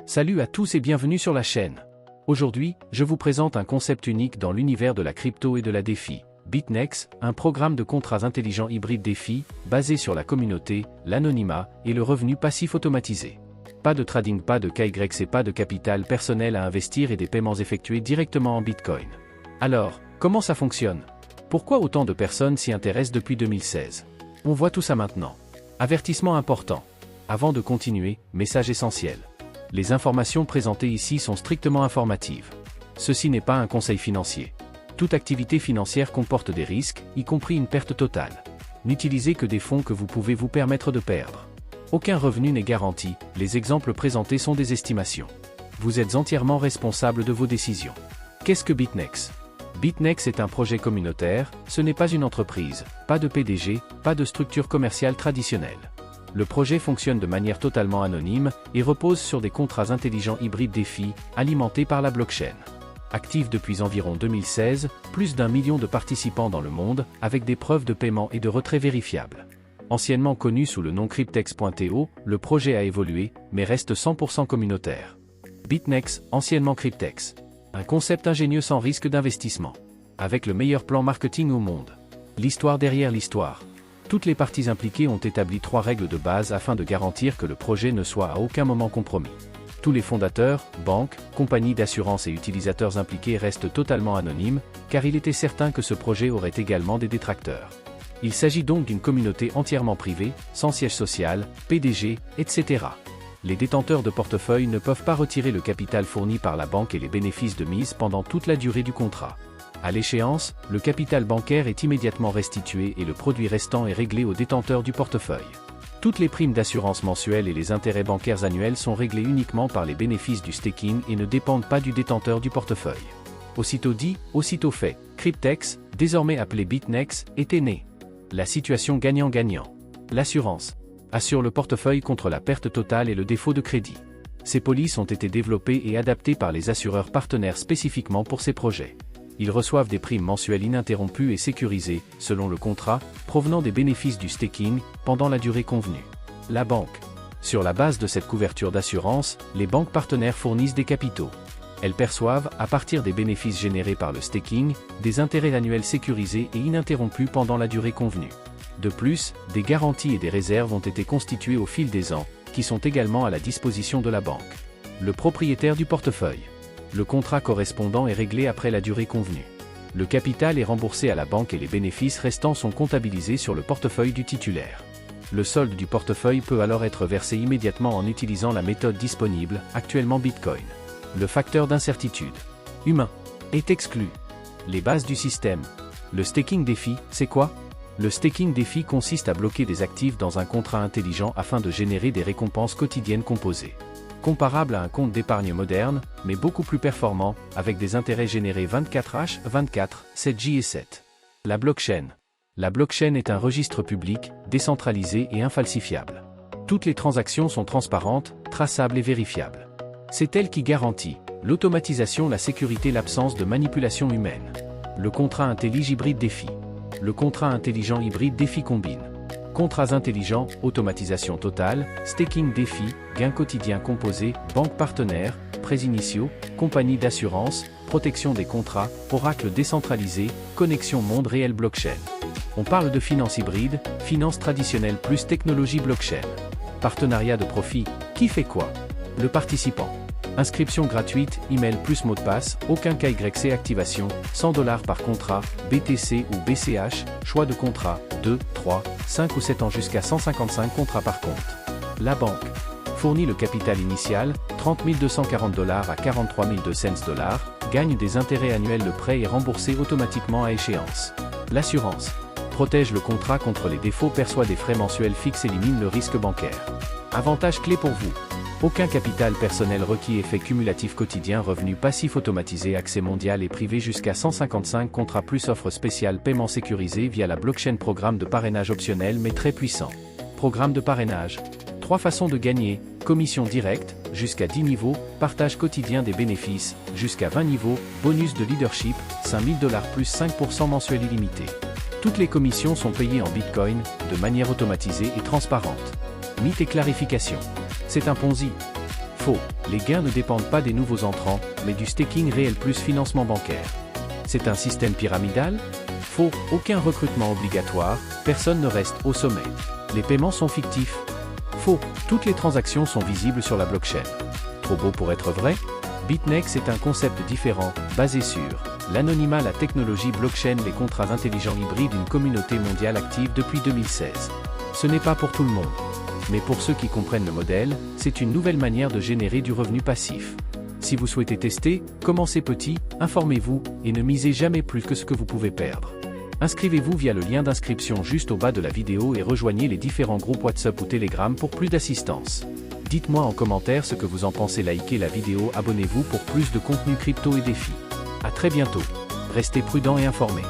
Salut à tous et bienvenue sur la chaîne. Aujourd'hui, je vous présente un concept unique dans l'univers de la crypto et de la DeFi. BitNex, un programme de contrats intelligents hybrides DeFi, basé sur la communauté, l'anonymat et le revenu passif automatisé. Pas de trading, pas de KYC, pas de capital personnel à investir et des paiements effectués directement en Bitcoin. Alors, comment ça fonctionne? Pourquoi autant de personnes s'y intéressent depuis 2016? On voit tout ça maintenant. Avertissement important. Avant de continuer, message essentiel. Les informations présentées ici sont strictement informatives. Ceci n'est pas un conseil financier. Toute activité financière comporte des risques, y compris une perte totale. N'utilisez que des fonds que vous pouvez vous permettre de perdre. Aucun revenu n'est garanti, les exemples présentés sont des estimations. Vous êtes entièrement responsable de vos décisions. Qu'est-ce que BitNex? BitNex est un projet communautaire, ce n'est pas une entreprise, pas de PDG, pas de structure commerciale traditionnelle. Le projet fonctionne de manière totalement anonyme et repose sur des contrats intelligents hybrides DeFi, alimentés par la blockchain. Actif depuis environ 2016, plus d'1 million de participants dans le monde, avec des preuves de paiement et de retrait vérifiables. Anciennement connu sous le nom Cryptex.to, le projet a évolué, mais reste 100% communautaire. BitNex, anciennement Cryptex. Un concept ingénieux sans risque d'investissement. Avec le meilleur plan marketing au monde. L'histoire derrière l'histoire. Toutes les parties impliquées ont établi 3 règles de base afin de garantir que le projet ne soit à aucun moment compromis. Tous les fondateurs, banques, compagnies d'assurance et utilisateurs impliqués restent totalement anonymes, car il était certain que ce projet aurait également des détracteurs. Il s'agit donc d'une communauté entièrement privée, sans siège social, PDG, etc. Les détenteurs de portefeuille ne peuvent pas retirer le capital fourni par la banque et les bénéfices de mise pendant toute la durée du contrat. À l'échéance, le capital bancaire est immédiatement restitué et le produit restant est réglé aux détenteurs du portefeuille. Toutes les primes d'assurance mensuelles et les intérêts bancaires annuels sont réglés uniquement par les bénéfices du staking et ne dépendent pas du détenteur du portefeuille. Aussitôt dit, aussitôt fait, Cryptex, désormais appelé BitNex, était né. La situation gagnant-gagnant. L'assurance assure le portefeuille contre la perte totale et le défaut de crédit. Ces polices ont été développées et adaptées par les assureurs partenaires spécifiquement pour ces projets. Ils reçoivent des primes mensuelles ininterrompues et sécurisées, selon le contrat, provenant des bénéfices du staking, pendant la durée convenue. La banque. Sur la base de cette couverture d'assurance, les banques partenaires fournissent des capitaux. Elles perçoivent, à partir des bénéfices générés par le staking, des intérêts annuels sécurisés et ininterrompus pendant la durée convenue. De plus, des garanties et des réserves ont été constituées au fil des ans, qui sont également à la disposition de la banque. Le propriétaire du portefeuille. Le contrat correspondant est réglé après la durée convenue. Le capital est remboursé à la banque et les bénéfices restants sont comptabilisés sur le portefeuille du titulaire. Le solde du portefeuille peut alors être versé immédiatement en utilisant la méthode disponible, actuellement Bitcoin. Le facteur d'incertitude humain est exclu. Les bases du système. Le staking DeFi, c'est quoi? Le staking DeFi consiste à bloquer des actifs dans un contrat intelligent afin de générer des récompenses quotidiennes composées. Comparable à un compte d'épargne moderne, mais beaucoup plus performant, avec des intérêts générés 24h, 24, 7J et 7. La blockchain. La blockchain est un registre public, décentralisé et infalsifiable. Toutes les transactions sont transparentes, traçables et vérifiables. C'est elle qui garantit l'automatisation, la sécurité, l'absence de manipulation humaine. Le contrat intelligent hybride DeFi. Le contrat intelligent hybride DeFi combine contrats intelligents, automatisation totale, staking DeFi, gains quotidiens composés, banques partenaires, prêts initiaux, compagnie d'assurance, protection des contrats, oracle décentralisé, connexion monde réel blockchain. On parle de finance hybride, finance traditionnelle plus technologie blockchain. Partenariat de profit, qui fait quoi? Le participant. Inscription gratuite, email plus mot de passe, aucun KYC activation, $100 par contrat, BTC ou BCH, choix de contrat, 2, 3, 5 ou 7 ans jusqu'à 155 contrats par compte. La banque fournit le capital initial, $30 240 à $43 200, gagne des intérêts annuels, le prêt est remboursé automatiquement à échéance. L'assurance protège le contrat contre les défauts, perçoit des frais mensuels fixes, élimine le risque bancaire. Avantage clé pour vous. Aucun capital personnel requis, effet cumulatif quotidien, revenu passif automatisé, accès mondial et privé jusqu'à 155 contrats plus offre spéciale, paiement sécurisé via la blockchain, programme de parrainage optionnel mais très puissant. Programme de parrainage. 3 façons de gagner, commission directe, jusqu'à 10 niveaux, partage quotidien des bénéfices, jusqu'à 20 niveaux, bonus de leadership, $5 000 plus 5% mensuel illimité. Toutes les commissions sont payées en Bitcoin, de manière automatisée et transparente. Mythe et clarification. C'est un Ponzi. Faux. Les gains ne dépendent pas des nouveaux entrants, mais du staking réel plus financement bancaire. C'est un système pyramidal? Faux, aucun recrutement obligatoire, personne ne reste au sommet. Les paiements sont fictifs. Faux, toutes les transactions sont visibles sur la blockchain. Trop beau pour être vrai? BitNex est un concept différent, basé sur l'anonymat, la technologie blockchain, les contrats intelligents hybrides, une communauté mondiale active depuis 2016. Ce n'est pas pour tout le monde. Mais pour ceux qui comprennent le modèle, c'est une nouvelle manière de générer du revenu passif. Si vous souhaitez tester, commencez petit, informez-vous, et ne misez jamais plus que ce que vous pouvez perdre. Inscrivez-vous via le lien d'inscription juste au bas de la vidéo et rejoignez les différents groupes WhatsApp ou Telegram pour plus d'assistance. Dites-moi en commentaire ce que vous en pensez, likez la vidéo, abonnez-vous pour plus de contenu crypto et défis. À très bientôt. Restez prudents et informés.